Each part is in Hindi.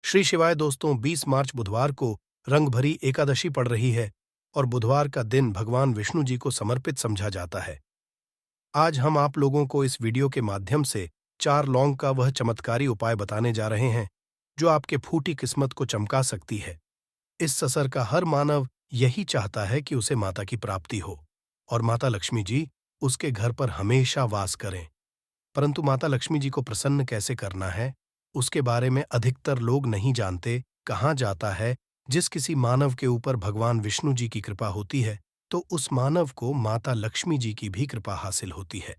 श्री शिवाय दोस्तों, 20 मार्च बुधवार को रंग भरी एकादशी पड़ रही है और बुधवार का दिन भगवान विष्णु जी को समर्पित समझा जाता है। आज हम आप लोगों को इस वीडियो के माध्यम से 4 लौंग का वह चमत्कारी उपाय बताने जा रहे हैं जो आपके फूटी किस्मत को चमका सकती है। इस ससर का हर मानव यही चाहता है कि उसे माता की प्राप्ति हो और माता लक्ष्मी जी उसके घर पर हमेशा वास करें। परंतु माता लक्ष्मी जी को प्रसन्न कैसे करना है, उसके बारे में अधिकतर लोग नहीं जानते। कहा जाता है जिस किसी मानव के ऊपर भगवान विष्णु जी की कृपा होती है तो उस मानव को माता लक्ष्मी जी की भी कृपा हासिल होती है।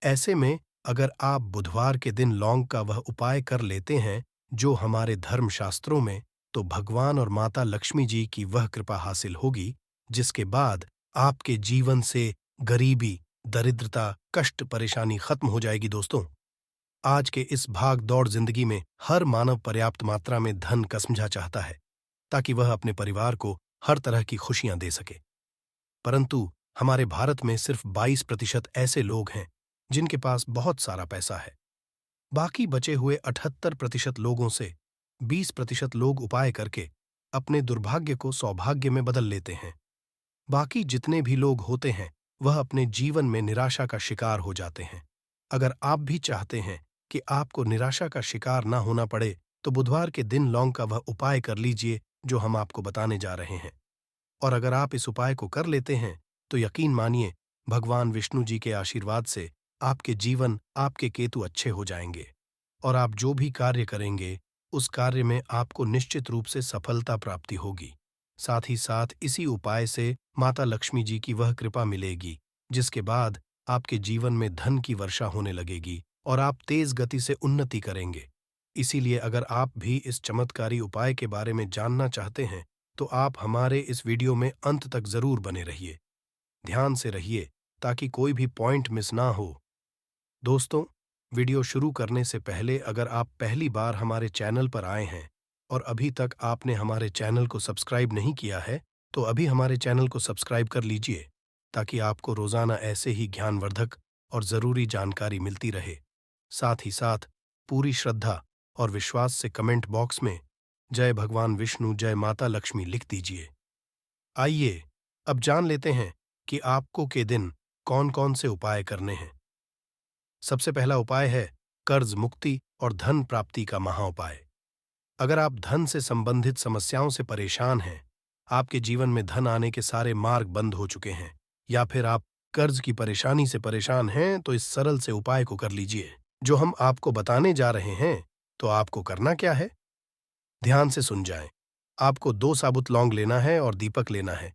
ऐसे में अगर आप बुधवार के दिन लौंग का वह उपाय कर लेते हैं जो हमारे धर्मशास्त्रों में, तो भगवान और माता लक्ष्मी जी की वह कृपा हासिल होगी जिसके बाद आपके जीवन से गरीबी, दरिद्रता, कष्ट, परेशानी खत्म हो जाएगी। दोस्तों, आज के इस भाग दौड़ जिंदगी में हर मानव पर्याप्त मात्रा में धन का समझा चाहता है ताकि वह अपने परिवार को हर तरह की खुशियां दे सके। परंतु हमारे भारत में सिर्फ 22% ऐसे लोग हैं जिनके पास बहुत सारा पैसा है। बाकी बचे हुए 78% लोगों से 20% लोग उपाय करके अपने दुर्भाग्य को सौभाग्य में बदल लेते हैं। बाकी जितने भी लोग होते हैं वह अपने जीवन में निराशा का शिकार हो जाते हैं। अगर आप भी चाहते हैं कि आपको निराशा का शिकार ना होना पड़े तो बुधवार के दिन लौंग का वह उपाय कर लीजिए जो हम आपको बताने जा रहे हैं। और अगर आप इस उपाय को कर लेते हैं तो यकीन मानिए, भगवान विष्णु जी के आशीर्वाद से आपके जीवन, आपके केतु अच्छे हो जाएंगे और आप जो भी कार्य करेंगे उस कार्य में आपको निश्चित रूप से सफलता प्राप्ति होगी। साथ ही साथ इसी उपाय से माता लक्ष्मी जी की वह कृपा मिलेगी जिसके बाद आपके जीवन में धन की वर्षा होने लगेगी और आप तेज गति से उन्नति करेंगे। इसीलिए अगर आप भी इस चमत्कारी उपाय के बारे में जानना चाहते हैं तो आप हमारे इस वीडियो में अंत तक जरूर बने रहिए। ध्यान से रहिए ताकि कोई भी पॉइंट मिस ना हो। दोस्तों, वीडियो शुरू करने से पहले अगर आप पहली बार हमारे चैनल पर आए हैं और अभी तक आपने हमारे चैनल को सब्सक्राइब नहीं किया है तो अभी हमारे चैनल को सब्सक्राइब कर लीजिए ताकि आपको रोजाना ऐसे ही ज्ञानवर्धक और जरूरी जानकारी मिलती रहे। साथ ही साथ पूरी श्रद्धा और विश्वास से कमेंट बॉक्स में जय भगवान विष्णु, जय माता लक्ष्मी लिख दीजिए। आइए अब जान लेते हैं कि आपको के दिन कौन कौन से उपाय करने हैं। सबसे पहला उपाय है कर्ज मुक्ति और धन प्राप्ति का महाउपाय। अगर आप धन से संबंधित समस्याओं से परेशान हैं, आपके जीवन में धन आने के सारे मार्ग बंद हो चुके हैं या फिर आप कर्ज की परेशानी से परेशान हैं तो इस सरल से उपाय को कर लीजिए जो हम आपको बताने जा रहे हैं। तो आपको करना क्या है, ध्यान से सुन जाएं। आपको 2 साबुत लौंग लेना है और दीपक लेना है।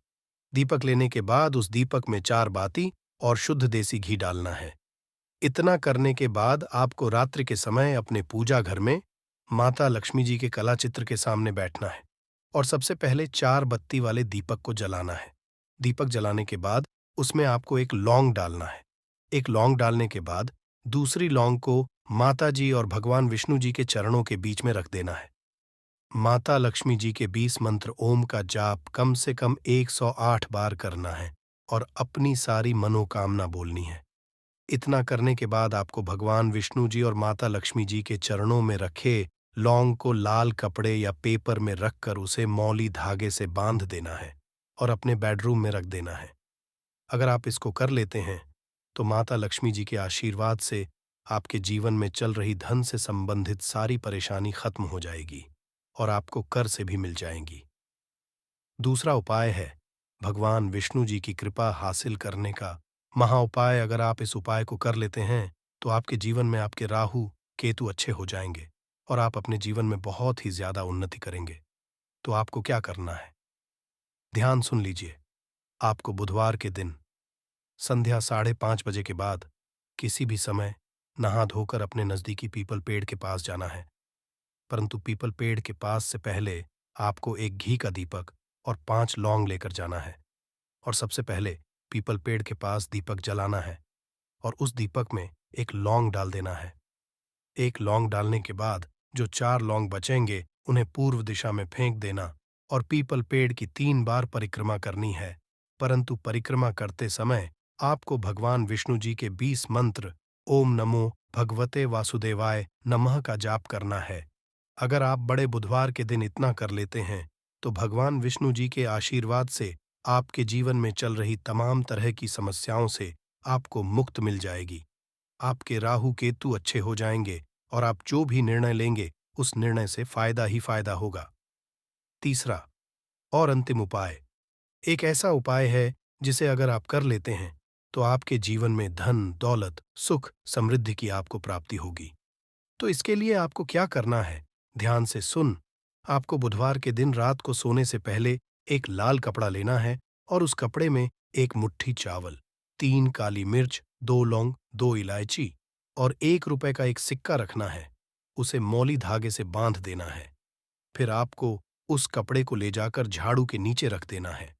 दीपक लेने के बाद उस दीपक में 4 बाती और शुद्ध देसी घी डालना है। इतना करने के बाद आपको रात्रि के समय अपने पूजा घर में माता लक्ष्मी जी के कला चित्र के सामने बैठना है और सबसे पहले 4 बत्ती वाले दीपक को जलाना है। दीपक जलाने के बाद उसमें आपको एक लौंग डालना है। एक लौंग डालने के बाद दूसरी लौंग को माता जी और भगवान विष्णु जी के चरणों के बीच में रख देना है। माता लक्ष्मी जी के 20 मंत्र ओम का जाप कम से कम 108 बार करना है और अपनी सारी मनोकामना बोलनी है। इतना करने के बाद आपको भगवान विष्णु जी और माता लक्ष्मी जी के चरणों में रखे लौंग को लाल कपड़े या पेपर में रखकर उसे मौली धागे से बांध देना है और अपने बेडरूम में रख देना है। अगर आप इसको कर लेते हैं तो माता लक्ष्मी जी के आशीर्वाद से आपके जीवन में चल रही धन से संबंधित सारी परेशानी खत्म हो जाएगी और आपको कर से भी मिल जाएंगी। दूसरा उपाय है भगवान विष्णु जी की कृपा हासिल करने का महाउपाय। अगर आप इस उपाय को कर लेते हैं तो आपके जीवन में आपके राहु केतु अच्छे हो जाएंगे और आप अपने जीवन में बहुत ही ज्यादा उन्नति करेंगे। तो आपको क्या करना है, ध्यान सुन लीजिए। आपको बुधवार के दिन संध्या 5:30 बजे के बाद किसी भी समय नहा धोकर अपने नजदीकी पीपल पेड़ के पास जाना है। परंतु पीपल पेड़ के पास से पहले आपको एक घी का दीपक और 5 लौंग लेकर जाना है और सबसे पहले पीपल पेड़ के पास दीपक जलाना है और उस दीपक में एक लौंग डाल देना है। एक लौंग डालने के बाद जो 4 लौंग बचेंगे उन्हें पूर्व दिशा में फेंक देना और पीपल पेड़ की 3 बार परिक्रमा करनी है। परंतु परिक्रमा करते समय आपको भगवान विष्णु जी के 20 मंत्र ओम नमो भगवते वासुदेवाय नमः का जाप करना है। अगर आप बड़े बुधवार के दिन इतना कर लेते हैं तो भगवान विष्णु जी के आशीर्वाद से आपके जीवन में चल रही तमाम तरह की समस्याओं से आपको मुक्त मिल जाएगी। आपके राहु केतु अच्छे हो जाएंगे और आप जो भी निर्णय लेंगे उस निर्णय से फायदा ही फायदा होगा। तीसरा और अंतिम उपाय एक ऐसा उपाय है जिसे अगर आप कर लेते हैं तो आपके जीवन में धन, दौलत, सुख, समृद्धि की आपको प्राप्ति होगी। तो इसके लिए आपको क्या करना है, ध्यान से सुन। आपको बुधवार के दिन रात को सोने से पहले एक लाल कपड़ा लेना है और उस कपड़े में एक मुट्ठी चावल, 3 काली मिर्च, 2 लौंग, 2 इलायची और 1 रुपए का एक सिक्का रखना है। उसे मौली धागे से बांध देना है। फिर आपको उस कपड़े को ले जाकर झाड़ू के नीचे रख देना है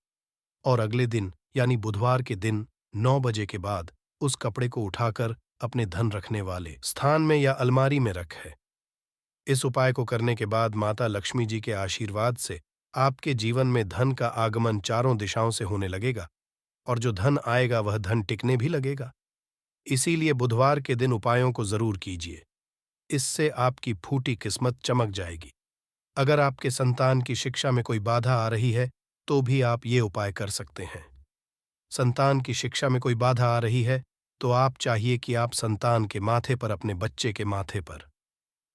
और अगले दिन यानी बुधवार के दिन 9 बजे के बाद उस कपड़े को उठाकर अपने धन रखने वाले स्थान में या अलमारी में रख है। इस उपाय को करने के बाद माता लक्ष्मी जी के आशीर्वाद से आपके जीवन में धन का आगमन चारों दिशाओं से होने लगेगा और जो धन आएगा वह धन टिकने भी लगेगा। इसीलिए बुधवार के दिन उपायों को जरूर कीजिए। इससे आपकी फूटी किस्मत चमक जाएगी। अगर आपके संतान की शिक्षा में कोई बाधा आ रही है तो भी आप ये उपाय कर सकते हैं। संतान की शिक्षा में कोई बाधा आ रही है तो आप चाहिए कि आप संतान के माथे पर, अपने बच्चे के माथे पर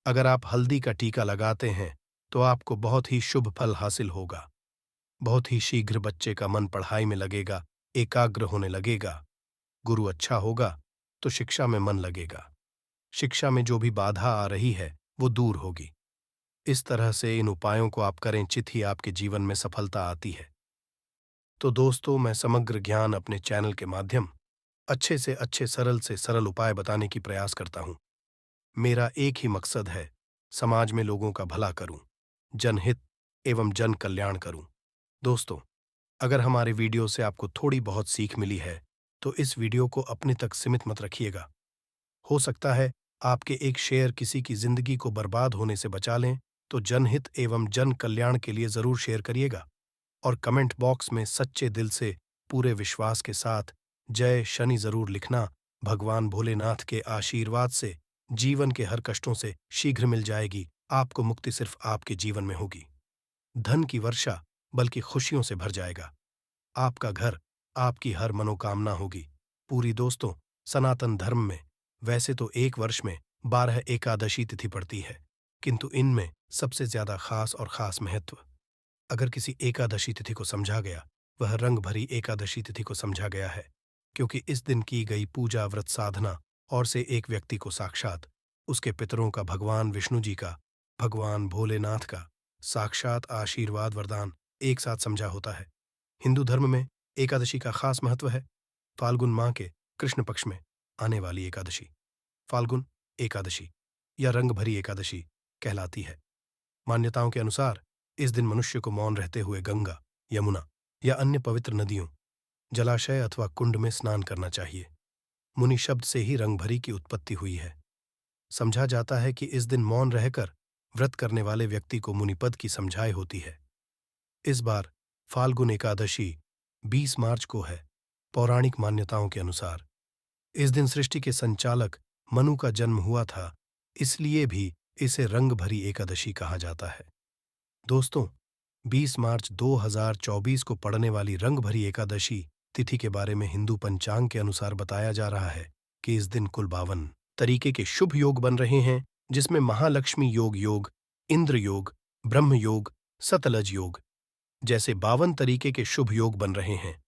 अगर आप हल्दी का टीका लगाते हैं तो आपको बहुत ही शुभ फल हासिल होगा। बहुत ही शीघ्र बच्चे का मन पढ़ाई में लगेगा, एकाग्र होने लगेगा। गुरु अच्छा होगा तो शिक्षा में मन लगेगा। शिक्षा में जो भी बाधा आ रही है वो दूर होगी। इस तरह से इन उपायों को आप करें, चित ही आपके जीवन में सफलता आती है। तो दोस्तों, मैं समग्र ज्ञान अपने चैनल के माध्यम अच्छे से अच्छे, सरल से सरल उपाय बताने की प्रयास करता हूं। मेरा एक ही मकसद है, समाज में लोगों का भला करूं, जनहित एवं जन कल्याण करूं। दोस्तों, अगर हमारे वीडियो से आपको थोड़ी बहुत सीख मिली है तो इस वीडियो को अपने तक सीमित मत रखिएगा। हो सकता है आपके एक शेयर किसी की जिंदगी को बर्बाद होने से बचा लें, तो जनहित एवं जन कल्याण के लिए जरूर शेयर करिएगा और कमेंट बॉक्स में सच्चे दिल से, पूरे विश्वास के साथ जय शनि जरूर लिखना। भगवान भोलेनाथ के आशीर्वाद से जीवन के हर कष्टों से शीघ्र मिल जाएगी। आपको मुक्ति सिर्फ आपके जीवन में होगी। धन की वर्षा बल्कि खुशियों से भर जाएगा। आपका घर, आपकी हर मनोकामना होगी पूरी। दोस्तों, सनातन धर्म में वैसे तो एक वर्ष में 12 एकादशी तिथि पड़ती है, किंतु इनमें सबसे ज्यादा खास और खास महत्व अगर किसी एकादशी तिथि को समझा गया, वह रंग भरी एकादशी तिथि को समझा गया है, क्योंकि इस दिन की गई पूजा, व्रत, साधना और से एक व्यक्ति को साक्षात उसके पितरों का, भगवान विष्णु जी का, भगवान भोलेनाथ का साक्षात आशीर्वाद, वरदान एक साथ समझा होता है। हिंदू धर्म में एकादशी का खास महत्व है। फाल्गुन माह के कृष्ण पक्ष में आने वाली एकादशी फाल्गुन एकादशी या रंग भरी एकादशी कहलाती है। मान्यताओं के अनुसार इस दिन मनुष्य को मौन रहते हुए गंगा, यमुना या अन्य पवित्र नदियों, जलाशय अथवा कुंड में स्नान करना चाहिए। मुनि शब्द से ही रंग भरी की उत्पत्ति हुई है। समझा जाता है कि इस दिन मौन रहकर व्रत करने वाले व्यक्ति को मुनिपद की समझाई होती है। इस बार फाल्गुन एकादशी 20 मार्च को है। पौराणिक मान्यताओं के अनुसार इस दिन सृष्टि के संचालक मनु का जन्म हुआ था, इसलिए भी इसे रंग भरी एकादशी कहा जाता है। दोस्तों, 20 मार्च 2024 को पड़ने वाली रंग भरी एकादशी तिथि के बारे में हिंदू पंचांग के अनुसार बताया जा रहा है कि इस दिन कुल 52 तरीके के शुभ योग बन रहे हैं, जिसमें महालक्ष्मी योग, इंद्र योग, ब्रह्म योग, सतलज योग जैसे 52 तरीके के शुभ योग बन रहे हैं।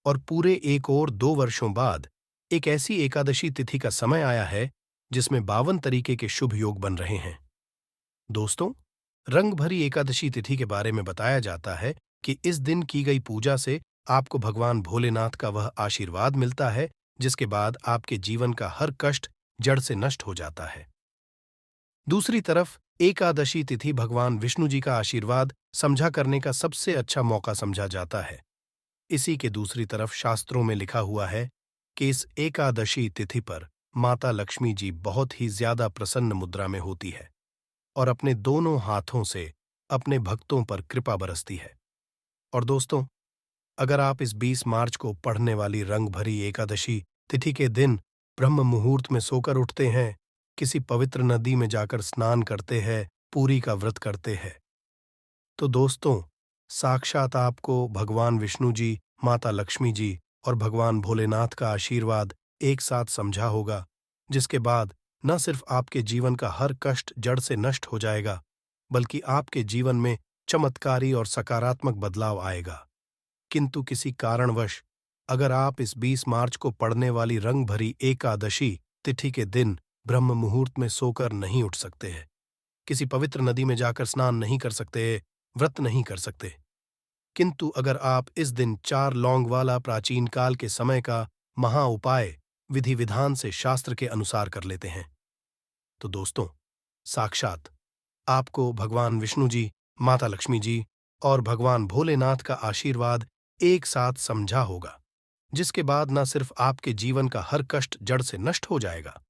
और पूरे 1 और 2 वर्षों बाद एक ऐसी एकादशी तिथि का समय आया है जिसमें 52 तरीके के शुभ योग बन रहे हैं। दोस्तों, रंग भरी एकादशी तिथि के बारे में बताया जाता है कि इस दिन की गई पूजा से आपको भगवान भोलेनाथ का वह आशीर्वाद मिलता है जिसके बाद आपके जीवन का हर कष्ट जड़ से नष्ट हो जाता है। दूसरी तरफ एकादशी तिथि भगवान विष्णु जी का आशीर्वाद समझा करने का सबसे अच्छा मौका समझा जाता है। इसी के दूसरी तरफ शास्त्रों में लिखा हुआ है कि इस एकादशी तिथि पर माता लक्ष्मी जी बहुत ही ज्यादा प्रसन्न मुद्रा में होती है और अपने दोनों हाथों से अपने भक्तों पर कृपा बरसती है। और दोस्तों, अगर आप इस 20 मार्च को पढ़ने वाली रंग भरी एकादशी तिथि के दिन ब्रह्म मुहूर्त में सोकर उठते हैं, किसी पवित्र नदी में जाकर स्नान करते हैं, पूरी का व्रत करते हैं। तो दोस्तों, साक्षात आपको भगवान विष्णु जी, माता लक्ष्मी जी और भगवान भोलेनाथ का आशीर्वाद एक साथ समझा होगा, जिसके बाद न सिर्फ आपके जीवन का हर कष्ट जड़ से नष्ट हो जाएगा, बल्कि आपके जीवन में चमत्कारी और सकारात्मक बदलाव आएगा। किंतु किसी कारणवश अगर आप इस 20 मार्च को पड़ने वाली रंग भरी एकादशी तिथि के दिन ब्रह्म मुहूर्त में सोकर नहीं उठ सकते हैं, किसी पवित्र नदी में जाकर स्नान नहीं कर सकते, व्रत नहीं कर सकते, किंतु अगर आप इस दिन 4 लौंग वाला प्राचीन काल के समय का महा उपाय विधि विधान से शास्त्र के अनुसार कर लेते हैं, तो दोस्तों, साक्षात आपको भगवान विष्णु जी, माता लक्ष्मी जी और भगवान भोलेनाथ का आशीर्वाद एक साथ समझा होगा, जिसके बाद न सिर्फ आपके जीवन का हर कष्ट जड़ से नष्ट हो जाएगा,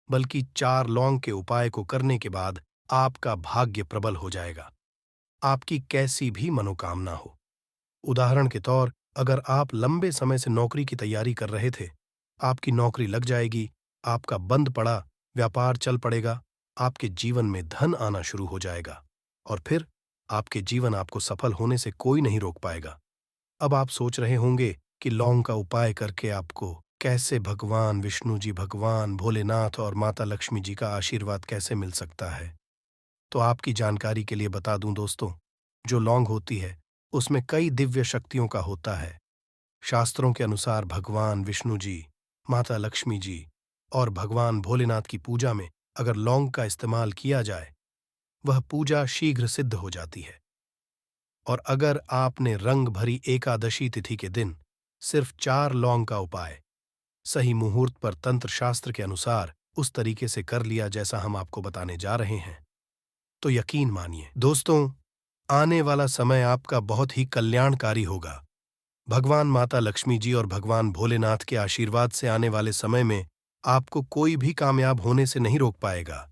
बल्कि 4 लौंग के उपाय को करने के बाद आपका भाग्य प्रबल हो जाएगा, आपकी कैसी भी मनोकामना हो। उदाहरण के तौर, अगर आप लंबे समय से नौकरी की तैयारी कर रहे थे, आपकी नौकरी लग जाएगी, आपका बंद पड़ा व्यापार चल पड़ेगा, आपके जीवन में धन आना शुरू हो जाएगा और फिर आपके जीवन आपको सफल होने से कोई नहीं रोक पाएगा। अब आप सोच रहे होंगे कि लौंग का उपाय करके आपको कैसे भगवान विष्णु जी, भगवान भोलेनाथ और माता लक्ष्मी जी का आशीर्वाद कैसे मिल सकता है। तो आपकी जानकारी के लिए बता दूं दोस्तों, जो लौंग होती है उसमें कई दिव्य शक्तियों का होता है। शास्त्रों के अनुसार भगवान विष्णु जी, माता लक्ष्मी जी और भगवान भोलेनाथ की पूजा में अगर लौंग का इस्तेमाल किया जाए, वह पूजा शीघ्र सिद्ध हो जाती है। और अगर आपने रंग भरी एकादशी तिथि के दिन सिर्फ 4 लौंग का उपाय सही मुहूर्त पर तंत्र शास्त्र के अनुसार उस तरीके से कर लिया जैसा हम आपको बताने जा रहे हैं, तो यकीन मानिए दोस्तों, आने वाला समय आपका बहुत ही कल्याणकारी होगा। भगवान माता लक्ष्मी जी और भगवान भोलेनाथ के आशीर्वाद से आने वाले समय में आपको कोई भी कामयाब होने से नहीं रोक पाएगा।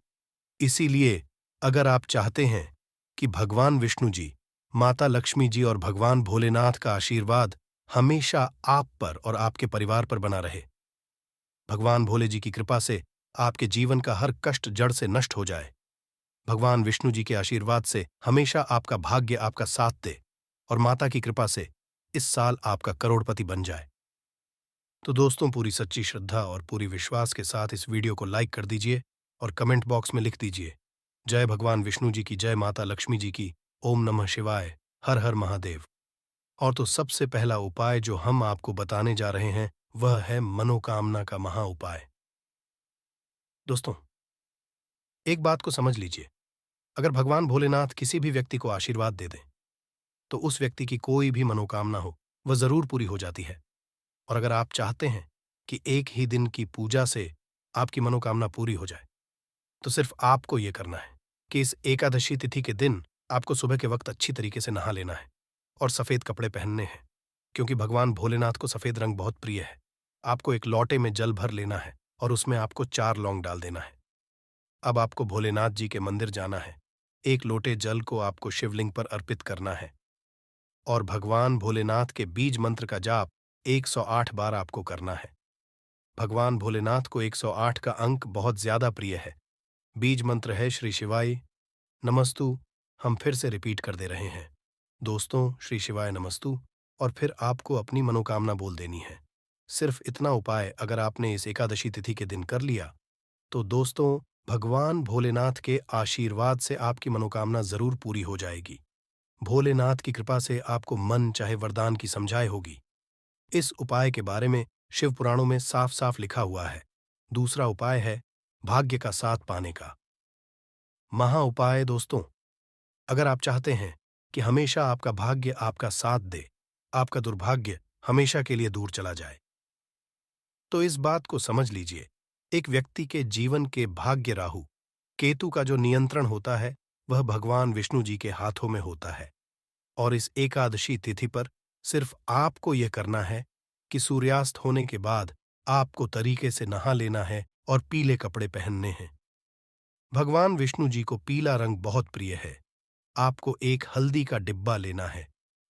इसीलिए अगर आप चाहते हैं कि भगवान विष्णु जी, माता लक्ष्मी जी और भगवान भोलेनाथ का आशीर्वाद हमेशा आप पर और आपके परिवार पर बना रहे, भगवान भोले जी की कृपा से आपके जीवन का हर कष्ट जड़ से नष्ट हो जाए, भगवान विष्णु जी के आशीर्वाद से हमेशा आपका भाग्य आपका साथ दे और माता की कृपा से इस साल आपका करोड़पति बन जाए, तो दोस्तों, पूरी सच्ची श्रद्धा और पूरी विश्वास के साथ इस वीडियो को लाइक कर दीजिए और कमेंट बॉक्स में लिख दीजिए, जय भगवान विष्णु जी की, जय माता लक्ष्मी जी की, ओम नमः शिवाय, हर हर महादेव। और तो सबसे पहला उपाय जो हम आपको बताने जा रहे हैं वह है मनोकामना का महा उपाय। दोस्तों, एक बात को समझ लीजिए, अगर भगवान भोलेनाथ किसी भी व्यक्ति को आशीर्वाद दे दें, तो उस व्यक्ति की कोई भी मनोकामना हो वह जरूर पूरी हो जाती है। और अगर आप चाहते हैं कि एक ही दिन की पूजा से आपकी मनोकामना पूरी हो जाए, तो सिर्फ आपको यह करना है कि इस एकादशी तिथि के दिन आपको सुबह के वक्त अच्छी तरीके से नहा लेना है और सफेद कपड़े पहनने हैं, क्योंकि भगवान भोलेनाथ को सफेद रंग बहुत प्रिय है। आपको एक लोटे में जल भर लेना है और उसमें आपको 4 लौंग डाल देना है। अब आपको भोलेनाथ जी के मंदिर जाना है, एक लोटे जल को आपको शिवलिंग पर अर्पित करना है और भगवान भोलेनाथ के बीज मंत्र का जाप 108 बार आपको करना है। भगवान भोलेनाथ को 108 का अंक बहुत ज्यादा प्रिय है। बीज मंत्र है श्री शिवाय नमस्तु। हम फिर से रिपीट कर दे रहे हैं दोस्तों, श्री शिवाय नमस्तु, और फिर आपको अपनी मनोकामना बोल देनी है। सिर्फ इतना उपाय अगर आपने इस एकादशी तिथि के दिन कर लिया, तो दोस्तों, भगवान भोलेनाथ के आशीर्वाद से आपकी मनोकामना जरूर पूरी हो जाएगी। भोलेनाथ की कृपा से आपको मन चाहे वरदान की समझाए होगी। इस उपाय के बारे में शिव पुराणों में साफ साफ लिखा हुआ है। दूसरा उपाय है भाग्य का साथ पाने का महा उपाय। दोस्तों, अगर आप चाहते हैं कि हमेशा आपका भाग्य आपका साथ दे, आपका दुर्भाग्य हमेशा के लिए दूर चला जाए, तो इस बात को समझ लीजिए, एक व्यक्ति के जीवन के भाग्य राहु केतु का जो नियंत्रण होता है वह भगवान विष्णु जी के हाथों में होता है। और इस एकादशी तिथि पर सिर्फ आपको यह करना है कि सूर्यास्त होने के बाद आपको तरीके से नहा लेना है और पीले कपड़े पहनने हैं। भगवान विष्णु जी को पीला रंग बहुत प्रिय है। आपको एक हल्दी का डिब्बा लेना है।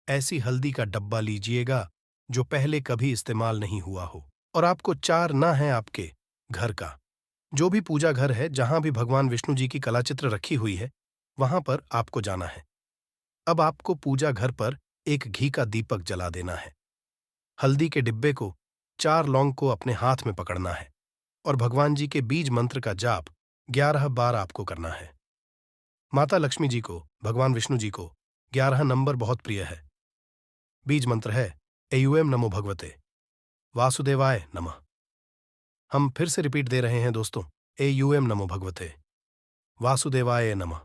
ऐसी हल्दी का डब्बा लीजिएगा जो पहले कभी इस्तेमाल नहीं हुआ हो, और आपको 4 ना है आपके घर का जो भी पूजा घर है, जहां भी भगवान विष्णु जी की कलाचित्र रखी हुई है, वहां पर आपको जाना है। अब आपको पूजा घर पर एक घी का दीपक जला देना है। हल्दी के डिब्बे को 4 लौंग को अपने हाथ में पकड़ना है और भगवान जी के बीज मंत्र का जाप 11 बार आपको करना है। माता लक्ष्मी जी को, भगवान विष्णु जी को 11 नंबर बहुत प्रिय है। बीज मंत्र है एयूएम नमो भगवते वासुदेवाय नमः। हम फिर से रिपीट दे रहे हैं दोस्तों, एयूएम नमो भगवते वासुदेवाय नमः।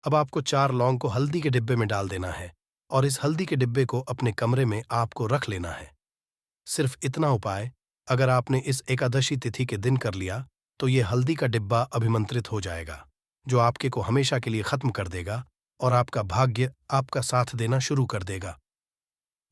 अब आपको 4 लौंग को हल्दी के डिब्बे में डाल देना है और इस हल्दी के डिब्बे को अपने कमरे में आपको रख लेना है। सिर्फ इतना उपाय अगर आपने इस एकादशी तिथि के दिन कर लिया तो ये हल्दी का डिब्बा अभिमंत्रित हो जाएगा, जो आपके को हमेशा के लिए खत्म कर देगा और आपका भाग्य आपका साथ देना शुरू कर देगा।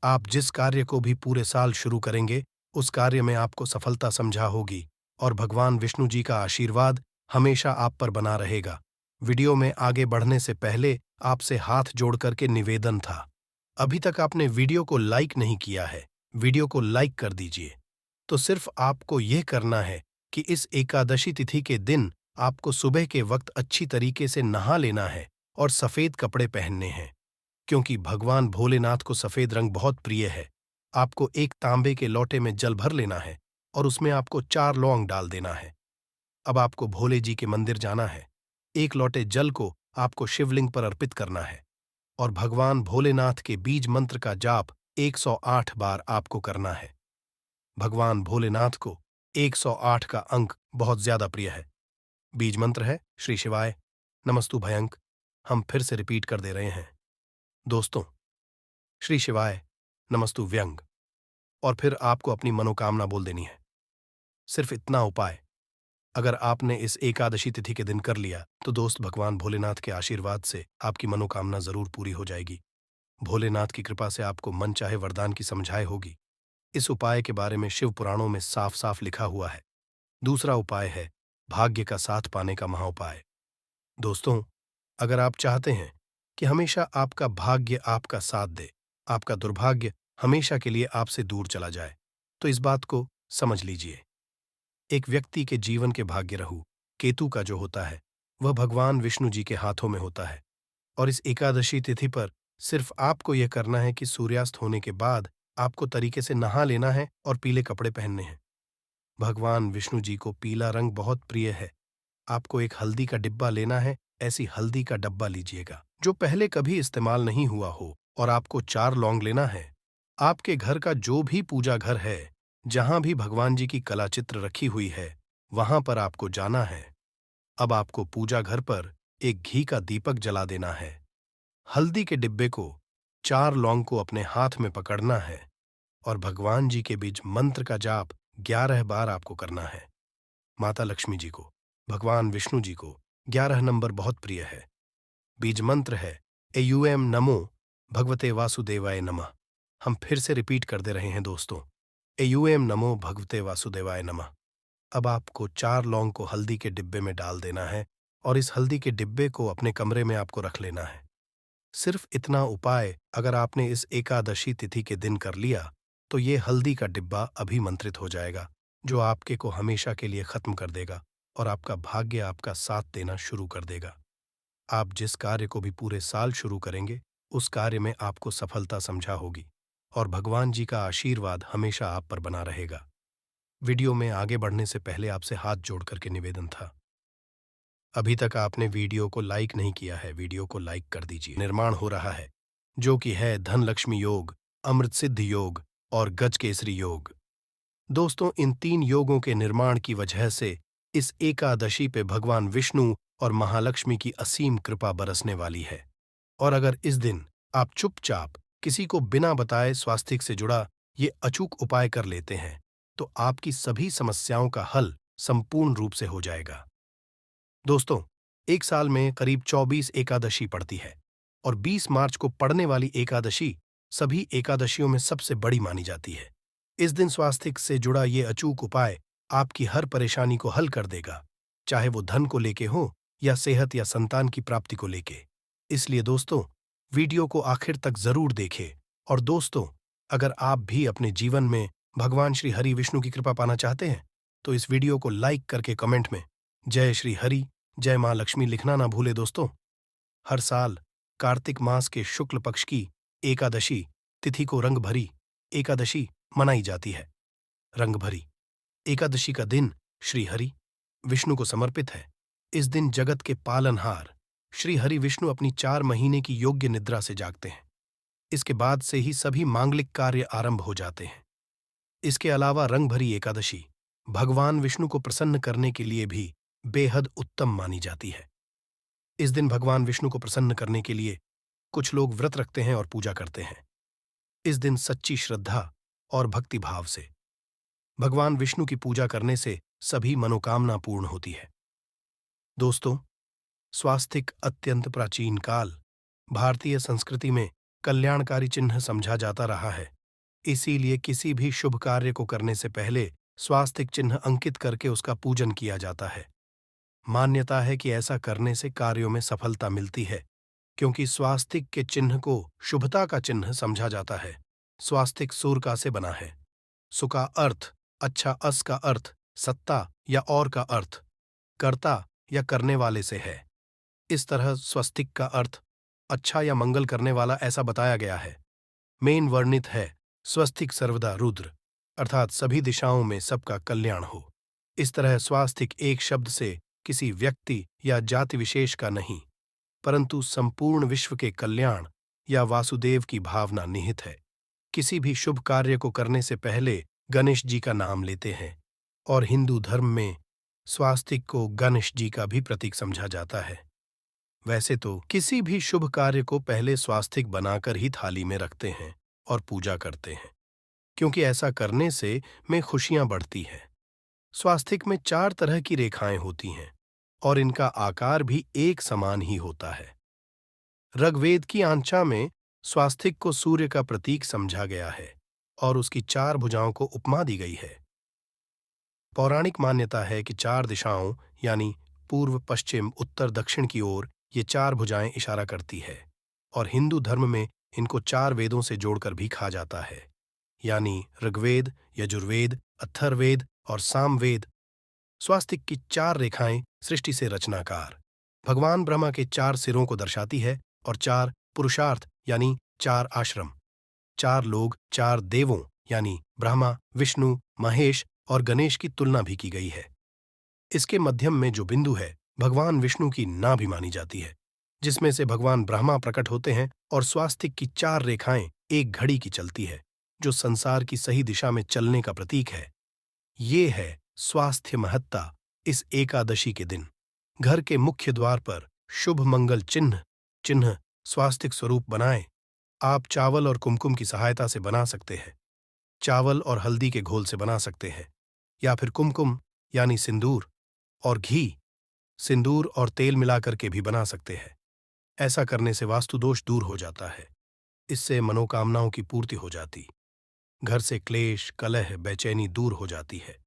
आप जिस कार्य को भी पूरे साल शुरू करेंगे उस कार्य में आपको सफलता समझा होगी और भगवान विष्णु जी का आशीर्वाद हमेशा आप पर बना रहेगा। वीडियो में आगे बढ़ने से पहले आपसे हाथ जोड़ करके निवेदन था, अभी तक आपने वीडियो को लाइक नहीं किया है, वीडियो को लाइक कर दीजिए। तो सिर्फ आपको यह करना है कि इस एकादशी तिथि के दिन आपको सुबह के वक्त अच्छी तरीके से नहा लेना है और सफेद कपड़े पहनने हैं, क्योंकि भगवान भोलेनाथ को सफेद रंग बहुत प्रिय है। आपको एक तांबे के लोटे में जल भर लेना है और उसमें आपको 4 लौंग डाल देना है। अब आपको भोले जी के मंदिर जाना है। एक लोटे जल को आपको शिवलिंग पर अर्पित करना है और भगवान भोलेनाथ के बीज मंत्र का जाप 108 बार आपको करना है। भगवान भोलेनाथ को 108 का अंक बहुत ज्यादा प्रिय है। बीज मंत्र है श्री शिवाय नमस्तु भयंक। हम फिर से रिपीट कर दे रहे हैं दोस्तों, श्री शिवाय नमस्तु व्यंग, और फिर आपको अपनी मनोकामना बोल देनी है। सिर्फ इतना उपाय अगर आपने इस एकादशी तिथि के दिन कर लिया तो दोस्त भगवान भोलेनाथ के आशीर्वाद से आपकी मनोकामना जरूर पूरी हो जाएगी। भोलेनाथ की कृपा से आपको मन चाहे वरदान की समझाए होगी। इस उपाय के बारे में शिव पुराणों में साफ साफ लिखा हुआ है। दूसरा उपाय है भाग्य का साथ पाने का महाउपाय। दोस्तों, अगर आप चाहते हैं कि हमेशा आपका भाग्य आपका साथ दे, आपका दुर्भाग्य हमेशा के लिए आपसे दूर चला जाए, तो इस बात को समझ लीजिए। एक व्यक्ति के जीवन के भाग्य रहू केतु का जो होता है वह भगवान विष्णु जी के हाथों में होता है। और इस एकादशी तिथि पर सिर्फ आपको यह करना है कि सूर्यास्त होने के बाद आपको तरीके से नहा लेना है और पीले कपड़े पहनने हैं। भगवान विष्णु जी को पीला रंग बहुत प्रिय है। आपको एक हल्दी का डिब्बा लेना है। ऐसी हल्दी का डब्बा लीजिएगा जो पहले कभी इस्तेमाल नहीं हुआ हो, और आपको 4 लौंग लेना है। आपके घर का जो भी पूजा घर है, जहां भी भगवान जी की कला चित्र रखी हुई है, वहां पर आपको जाना है। अब आपको पूजा घर पर एक घी का दीपक जला देना है। हल्दी के डिब्बे को 4 लौंग को अपने हाथ में पकड़ना है और भगवान जी के बीच मंत्र का जाप 11 बार आपको करना है। माता लक्ष्मी जी को, भगवान विष्णु जी को 11 नंबर बहुत प्रिय है। बीज मंत्र है एयूएम नमो भगवते वासुदेवाय नमः। हम फिर से रिपीट कर दे रहे हैं दोस्तों, एयूएम नमो भगवते वासुदेवाय नमः। अब आपको 4 लौंग को हल्दी के डिब्बे में डाल देना है और इस हल्दी के डिब्बे को अपने कमरे में आपको रख लेना है। सिर्फ इतना उपाय अगर आपने इस एकादशी तिथि के दिन कर लिया तो ये हल्दी का डिब्बा अभिमंत्रित हो जाएगा, जो आपके को हमेशा के लिए खत्म कर देगा और आपका भाग्य आपका साथ देना शुरू कर देगा। आप जिस कार्य को भी पूरे साल शुरू करेंगे उस कार्य में आपको सफलता समझा होगी और भगवान जी का आशीर्वाद हमेशा आप पर बना रहेगा। वीडियो में आगे बढ़ने से पहले आपसे हाथ जोड़ करके निवेदन था, अभी तक आपने वीडियो को लाइक नहीं किया है, वीडियो को लाइक कर दीजिए। निर्माण हो रहा है जो कि है धन लक्ष्मी योग, अमृत सिद्ध योग और गज केसरी योग। दोस्तों, इन 3 योगों के निर्माण की वजह से इस एकादशी पे भगवान विष्णु और महालक्ष्मी की असीम कृपा बरसने वाली है। और अगर इस दिन आप चुपचाप किसी को बिना बताए स्वास्थ्य से जुड़ा ये अचूक उपाय कर लेते हैं तो आपकी सभी समस्याओं का हल संपूर्ण रूप से हो जाएगा। दोस्तों, एक साल में करीब 24 एकादशी पड़ती है और 20 मार्च को पड़ने वाली एकादशी सभी एकादशियों में सबसे बड़ी मानी जाती है। इस दिन स्वास्थ्य से जुड़ा ये अचूक उपाय आपकी हर परेशानी को हल कर देगा, चाहे वो धन को लेके हो या सेहत या संतान की प्राप्ति को लेके। इसलिए दोस्तों, वीडियो को आखिर तक जरूर देखें। और दोस्तों, अगर आप भी अपने जीवन में भगवान श्री हरि विष्णु की कृपा पाना चाहते हैं तो इस वीडियो को लाइक करके कमेंट में जय श्री हरि, जय मां लक्ष्मी लिखना ना भूले दोस्तों। हर साल कार्तिक मास के शुक्ल पक्ष की एकादशी तिथि को रंगभरी एकादशी मनाई जाती है। रंगभरी एकादशी का दिन श्री हरि विष्णु को समर्पित है। इस दिन जगत के पालनहार श्री हरि विष्णु अपनी 4 महीने की योग्य निद्रा से जागते हैं। इसके बाद से ही सभी मांगलिक कार्य आरंभ हो जाते हैं। इसके अलावा रंगभरी एकादशी भगवान विष्णु को प्रसन्न करने के लिए भी बेहद उत्तम मानी जाती है। इस दिन भगवान विष्णु को प्रसन्न करने के लिए कुछ लोग व्रत रखते हैं और पूजा करते हैं। इस दिन सच्ची श्रद्धा और भक्ति भाव से भगवान विष्णु की पूजा करने से सभी मनोकामना पूर्ण होती है। दोस्तों, स्वास्तिक अत्यंत प्राचीन काल भारतीय संस्कृति में कल्याणकारी चिन्ह समझा जाता रहा है। इसीलिए किसी भी शुभ कार्य को करने से पहले स्वास्तिक चिन्ह अंकित करके उसका पूजन किया जाता है। मान्यता है कि ऐसा करने से कार्यों में सफलता मिलती है, क्योंकि स्वास्तिक के चिन्ह को शुभता का चिन्ह समझा जाता है। स्वास्तिक सूर का से बना है। सु का अर्थ अच्छा, अस का अर्थ सत्ता या और का अर्थ कर्ता या करने वाले से है। इस तरह स्वस्तिक का अर्थ अच्छा या मंगल करने वाला ऐसा बताया गया है। मेन वर्णित है स्वस्तिक सर्वदा रुद्र, अर्थात सभी दिशाओं में सबका कल्याण हो। इस तरह स्वास्तिक एक शब्द से किसी व्यक्ति या जाति विशेष का नहीं, परंतु संपूर्ण विश्व के कल्याण या वासुदेव की भावना निहित है। किसी भी शुभ कार्य को करने से पहले गणेश जी का नाम लेते हैं और हिंदू धर्म में स्वास्तिक को गणेश जी का भी प्रतीक समझा जाता है। वैसे तो किसी भी शुभ कार्य को पहले स्वास्तिक बनाकर ही थाली में रखते हैं और पूजा करते हैं, क्योंकि ऐसा करने से में खुशियां बढ़ती हैं। स्वास्तिक में 4 तरह की रेखाएं होती हैं और इनका आकार भी एक समान ही होता है। ऋग्वेद की आंचा में स्वास्तिक को सूर्य का प्रतीक समझा गया है और उसकी 4 भुजाओं को उपमा दी गई है। पौराणिक मान्यता है कि 4 दिशाओं यानी पूर्व, पश्चिम, उत्तर, दक्षिण की ओर ये 4 भुजाएं इशारा करती है और हिंदू धर्म में इनको 4 वेदों से जोड़कर भी कहा जाता है, यानी ऋग्वेद, यजुर्वेद, अथर्ववेद और सामवेद। स्वास्तिक की 4 रेखाएं सृष्टि से रचनाकार भगवान ब्रह्मा के 4 सिरों को दर्शाती है और 4 पुरुषार्थ यानी 4 आश्रम, 4 लोग, 4 देवों यानी ब्रह्मा, विष्णु, महेश और गणेश की तुलना भी की गई है। इसके मध्यम में जो बिंदु है भगवान विष्णु की नाभि मानी जाती है, जिसमें से भगवान ब्रह्मा प्रकट होते हैं और स्वास्तिक की 4 रेखाएं एक घड़ी की चलती है, जो संसार की सही दिशा में चलने का प्रतीक है। ये है स्वास्थ्य महत्ता। इस एकादशी के दिन घर के मुख्य द्वार पर शुभ मंगल चिन्ह स्वास्तिक स्वरूप बनाएं। आप चावल और कुमकुम की सहायता से बना सकते हैं, चावल और हल्दी के घोल से बना सकते हैं, या फिर कुमकुम यानी सिंदूर और घी, सिंदूर और तेल मिलाकर के भी बना सकते हैं। ऐसा करने से वास्तु दोष दूर हो जाता है। इससे मनोकामनाओं की पूर्ति हो जाती, घर से क्लेश, कलह, बेचैनी दूर हो जाती है।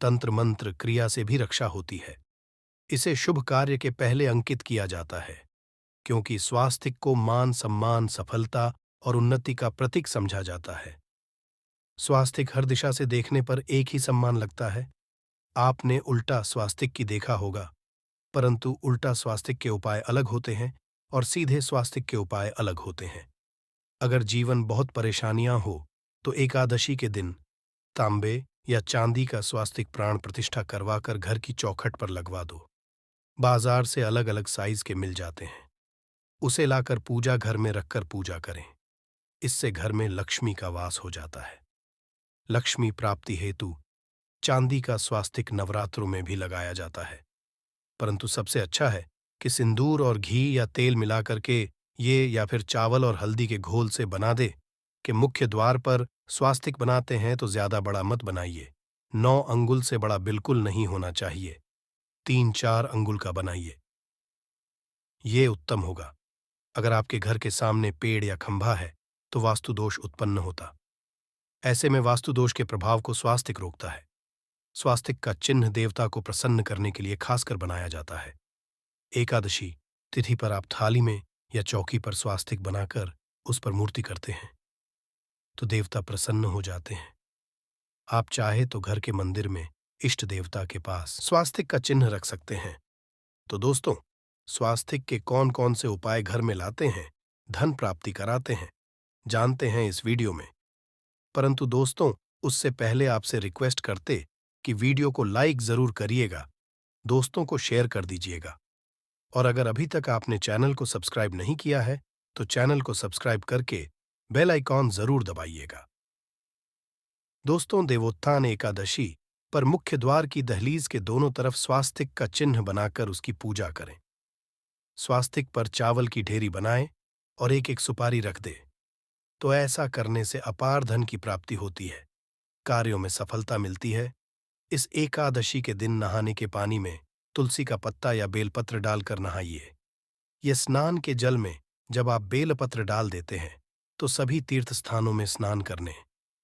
तंत्र मंत्र क्रिया से भी रक्षा होती है। इसे शुभ कार्य के पहले अंकित किया जाता है, क्योंकि स्वास्तिक को मान, सम्मान, सफलता और उन्नति का प्रतीक समझा जाता है। स्वास्तिक हर दिशा से देखने पर एक ही सम्मान लगता है। आपने उल्टा स्वास्तिक की देखा होगा, परंतु उल्टा स्वास्तिक के उपाय अलग होते हैं और सीधे स्वास्तिक के उपाय अलग होते हैं। अगर जीवन बहुत परेशानियां हो तो एकादशी के दिन तांबे या चांदी का स्वास्तिक प्राण प्रतिष्ठा करवाकर घर की चौखट पर लगवा दो। बाजार से अलग अलग साइज के मिल जाते हैं। उसे लाकर पूजा घर में रखकर पूजा करें। इससे घर में लक्ष्मी का वास हो जाता है। लक्ष्मी प्राप्ति हेतु चांदी का स्वास्तिक नवरात्रों में भी लगाया जाता है, परंतु सबसे अच्छा है कि सिंदूर और घी या तेल मिलाकर के ये या फिर चावल और हल्दी के घोल से बना दे कि मुख्य द्वार पर स्वास्तिक बनाते हैं तो ज्यादा बड़ा मत बनाइए। 9 अंगुल से बड़ा बिल्कुल नहीं होना चाहिए। 3-4 अंगुल का बनाइए, ये उत्तम होगा। अगर आपके घर के सामने पेड़ या खंभा है तो वास्तु दोष उत्पन्न होता। ऐसे में वास्तु दोष के प्रभाव को स्वास्तिक रोकता है। स्वास्तिक का चिन्ह देवता को प्रसन्न करने के लिए खासकर बनाया जाता है। एकादशी तिथि पर आप थाली में या चौकी पर स्वास्तिक बनाकर उस पर मूर्ति करते हैं तो देवता प्रसन्न हो जाते हैं। आप चाहे तो घर के मंदिर में इष्ट देवता के पास स्वास्तिक का चिन्ह रख सकते हैं। तो दोस्तों, स्वास्तिक के कौन कौन से उपाय घर में लाते हैं, धन प्राप्ति कराते हैं, जानते हैं इस वीडियो में। परंतु दोस्तों, उससे पहले आपसे रिक्वेस्ट करते कि वीडियो को लाइक जरूर करिएगा, दोस्तों को शेयर कर दीजिएगा। और अगर अभी तक आपने चैनल को सब्सक्राइब नहीं किया है तो चैनल को सब्सक्राइब करके बेल आइकॉन जरूर दबाइएगा। दोस्तों, देवोत्थान एकादशी पर मुख्य द्वार की दहलीज के दोनों तरफ स्वास्तिक का चिन्ह बनाकर उसकी पूजा करें। स्वास्तिक पर चावल की ढेरी बनाएं और एक एक सुपारी रख दें। तो ऐसा करने से अपार धन की प्राप्ति होती है, कार्यों में सफलता मिलती है। इस एकादशी के दिन नहाने के पानी में तुलसी का पत्ता या बेलपत्र डालकर नहाइए। यह स्नान के जल में जब आप बेलपत्र डाल देते हैं तो सभी तीर्थ स्थानों में स्नान करने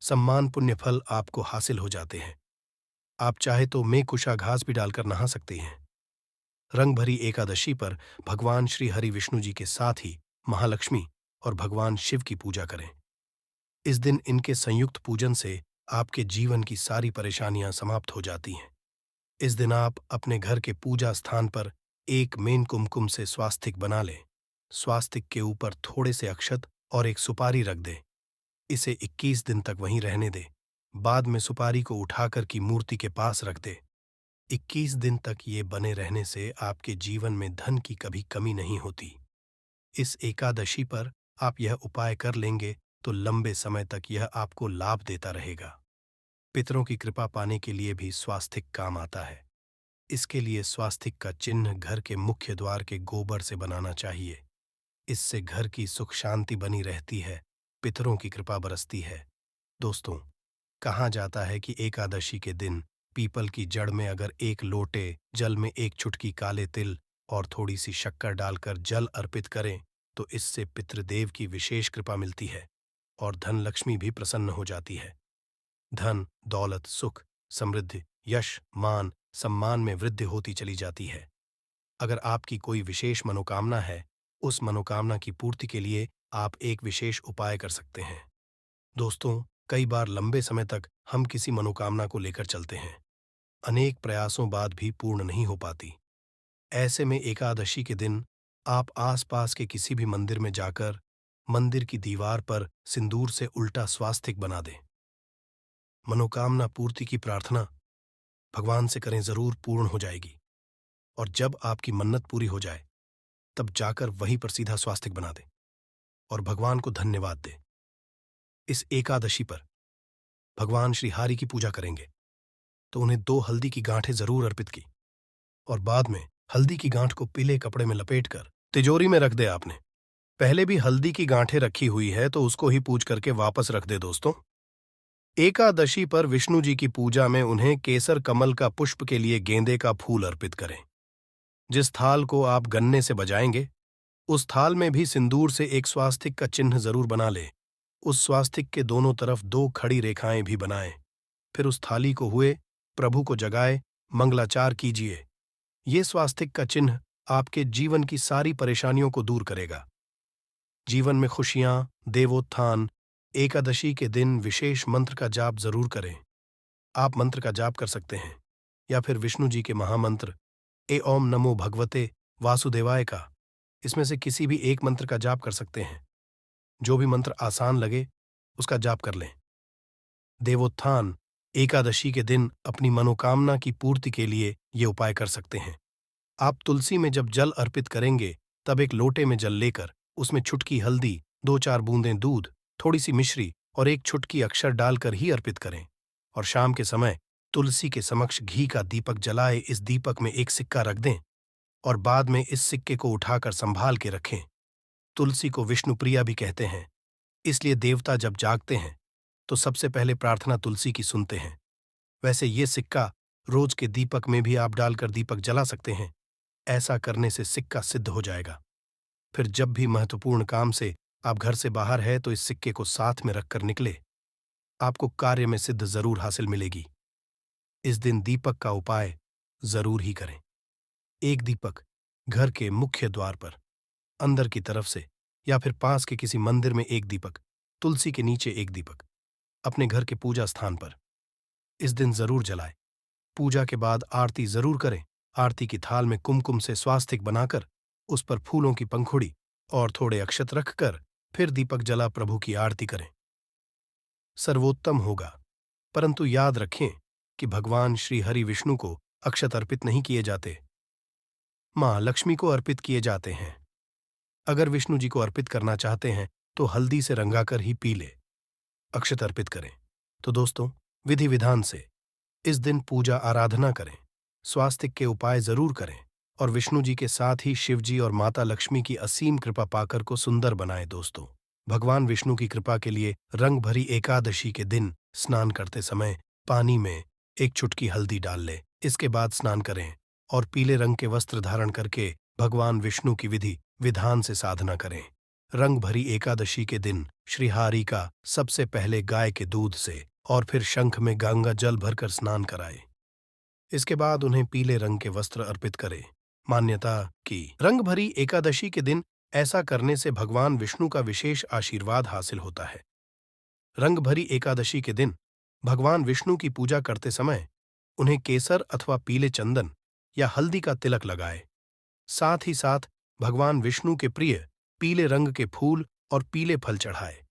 सम्मान पुण्य फल आपको हासिल हो जाते हैं। आप चाहे तो में कुशा घास भी डालकर नहा सकते हैं। रंग भरी एकादशी पर भगवान श्री हरि विष्णु जी के साथ ही महालक्ष्मी और भगवान शिव की पूजा करें। इस दिन इनके संयुक्त पूजन से आपके जीवन की सारी परेशानियां समाप्त हो जाती हैं। इस दिन आप अपने घर के पूजा स्थान पर एक मेन कुमकुम से स्वास्तिक बना लें। स्वास्तिक के ऊपर थोड़े से अक्षत और एक सुपारी रख दें। इसे 21 दिन तक वहीं रहने दें। बाद में सुपारी को उठाकर की मूर्ति के पास रख दें। 21 दिन तक ये बने रहने से आपके जीवन में धन की कभी कमी नहीं होती। इस एकादशी पर आप यह उपाय कर लेंगे तो लंबे समय तक यह आपको लाभ देता रहेगा। पितरों की कृपा पाने के लिए भी स्वास्तिक काम आता है। इसके लिए स्वास्तिक का चिन्ह घर के मुख्य द्वार के गोबर से बनाना चाहिए। इससे घर की सुख शांति बनी रहती है, पितरों की कृपा बरसती है। दोस्तों, कहा जाता है कि एकादशी के दिन पीपल की जड़ में अगर एक लोटे जल में एक चुटकी काले तिल और थोड़ी सी शक्कर डालकर जल अर्पित करें तो इससे पितृदेव की विशेष कृपा मिलती है और धन लक्ष्मी भी प्रसन्न हो जाती है। धन, दौलत, सुख, समृद्धि, यश, मान, सम्मान में वृद्धि होती चली जाती है। अगर आपकी कोई विशेष मनोकामना है, उस मनोकामना की पूर्ति के लिए आप एक विशेष उपाय कर सकते हैं। दोस्तों, कई बार लंबे समय तक हम किसी मनोकामना को लेकर चलते हैं, अनेक प्रयासों बाद भी पूर्ण नहीं हो पाती। ऐसे में एकादशी के दिन आप आसपास के किसी भी मंदिर में जाकर मंदिर की दीवार पर सिंदूर से उल्टा स्वास्तिक बना दें। मनोकामना पूर्ति की प्रार्थना भगवान से करें, जरूर पूर्ण हो जाएगी। और जब आपकी मन्नत पूरी हो जाए तब जाकर वहीं पर सीधा स्वास्तिक बना दें और भगवान को धन्यवाद दें। इस एकादशी पर भगवान श्री हरि की पूजा करेंगे तो उन्हें 2 हल्दी की गांठें जरूर अर्पित की और बाद में हल्दी की गांठ को पीले कपड़े में लपेटकर तिजोरी में रख दे। आपने पहले भी हल्दी की गांठें रखी हुई है तो उसको ही पूज करके वापस रख दे। दोस्तों, एकादशी पर विष्णु जी की पूजा में उन्हें केसर कमल का पुष्प के लिए गेंदे का फूल अर्पित करें। जिस थाल को आप गन्ने से बजाएंगे उस थाल में भी सिंदूर से एक स्वास्तिक का चिन्ह जरूर बना लें। उस स्वास्तिक के दोनों तरफ 2 खड़ी रेखाएं भी बनाएं। फिर उस थाली को हुए प्रभु को जगाए मंगलाचार कीजिए। ये स्वास्तिक का चिन्ह आपके जीवन की सारी परेशानियों को दूर करेगा। जीवन में खुशियां, देवोत्थान एकादशी के दिन विशेष मंत्र का जाप जरूर करें। आप मंत्र का जाप कर सकते हैं या फिर विष्णु जी के महामंत्र ए ओम नमो भगवते वासुदेवाय का, इसमें से किसी भी एक मंत्र का जाप कर सकते हैं। जो भी मंत्र आसान लगे उसका जाप कर लें। देवोत्थान एकादशी के दिन अपनी मनोकामना की पूर्ति के लिए ये उपाय कर सकते हैं। आप तुलसी में जब जल अर्पित करेंगे तब एक लोटे में जल लेकर उसमें छुटकी हल्दी, 2-4 बूंदें दूध, थोड़ी सी मिश्री और एक छुटकी अक्षर डालकर ही अर्पित करें। और शाम के समय तुलसी के समक्ष घी का दीपक जलाए इस दीपक में एक सिक्का रख दें और बाद में इस सिक्के को उठाकर संभाल के रखें। तुलसी को विष्णु प्रिया भी कहते हैं, इसलिए देवता जब जागते हैं तो सबसे पहले प्रार्थना तुलसी की सुनते हैं। वैसे ये सिक्का रोज के दीपक में भी आप डालकर दीपक जला सकते हैं। ऐसा करने से सिक्का सिद्ध हो जाएगा। फिर जब भी महत्वपूर्ण काम से आप घर से बाहर है तो इस सिक्के को साथ में रखकर निकले। आपको कार्य में सिद्ध जरूर हासिल मिलेगी। इस दिन दीपक का उपाय जरूर ही करें। एक दीपक घर के मुख्य द्वार पर अंदर की तरफ से या फिर पास के किसी मंदिर में एक दीपक, तुलसी के नीचे एक दीपक, अपने घर के पूजा स्थान पर इस दिन जरूर जलाएं। पूजा के बाद आरती जरूर करें। आरती की थाल में कुमकुम से स्वास्तिक बनाकर उस पर फूलों की पंखुड़ी और थोड़े अक्षत रखकर फिर दीपक जला प्रभु की आरती करें। सर्वोत्तम होगा, परंतु याद रखें कि भगवान श्री हरि विष्णु को अक्षत अर्पित नहीं किए जाते, मां लक्ष्मी को अर्पित किए जाते हैं। अगर विष्णु जी को अर्पित करना चाहते हैं तो हल्दी से रंगाकर ही पीले अक्षत अर्पित करें। तो दोस्तों, विधि विधान से इस दिन पूजा आराधना करें, स्वास्तिक के उपाय जरूर करें और विष्णु जी के साथ ही शिव जी और माता लक्ष्मी की असीम कृपा पाकर को सुंदर बनाएं। दोस्तों, भगवान विष्णु की कृपा के लिए रंग भरी एकादशी के दिन स्नान करते समय पानी में एक चुटकी हल्दी डाल लें। इसके बाद स्नान करें और पीले रंग के वस्त्र धारण करके भगवान विष्णु की विधि विधान से साधना करें। रंग भरी एकादशी के दिन श्रीहरि का सबसे पहले गाय के दूध से और फिर शंख में गंगा जल भरकर स्नान कराएं। इसके बाद उन्हें पीले रंग के वस्त्र अर्पित करें। मान्यता कि रंग भरी एकादशी के दिन ऐसा करने से भगवान विष्णु का विशेष आशीर्वाद हासिल होता है। रंग भरी एकादशी के दिन भगवान विष्णु की पूजा करते समय उन्हें केसर अथवा पीले चंदन या हल्दी का तिलक लगाए। साथ ही साथ भगवान विष्णु के प्रिय पीले रंग के फूल और पीले फल चढ़ाए।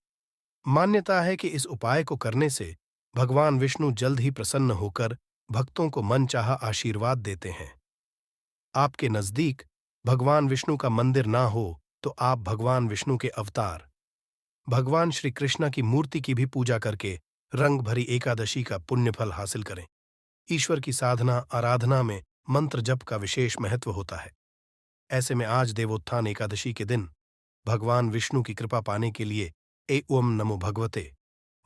मान्यता है कि इस उपाय को करने से भगवान विष्णु जल्द ही प्रसन्न होकर भक्तों को मनचाहा आशीर्वाद देते हैं। आपके नजदीक भगवान विष्णु का मंदिर ना हो तो आप भगवान विष्णु के अवतार भगवान श्री कृष्ण की मूर्ति की भी पूजा करके रंग भरी एकादशी का पुण्य फल हासिल करें। ईश्वर की साधना आराधना में मंत्र जप का विशेष महत्व होता है। ऐसे में आज देवोत्थान एकादशी के दिन भगवान विष्णु की कृपा पाने के लिए ओम नमो भगवते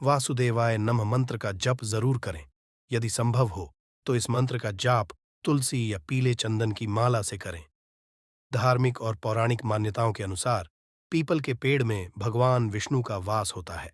वासुदेवाय नमः मंत्र का जप जरूर करें। यदि संभव हो तो इस मंत्र का जाप तुलसी या पीले चंदन की माला से करें। धार्मिक और पौराणिक मान्यताओं के अनुसार पीपल के पेड़ में भगवान विष्णु का वास होता है।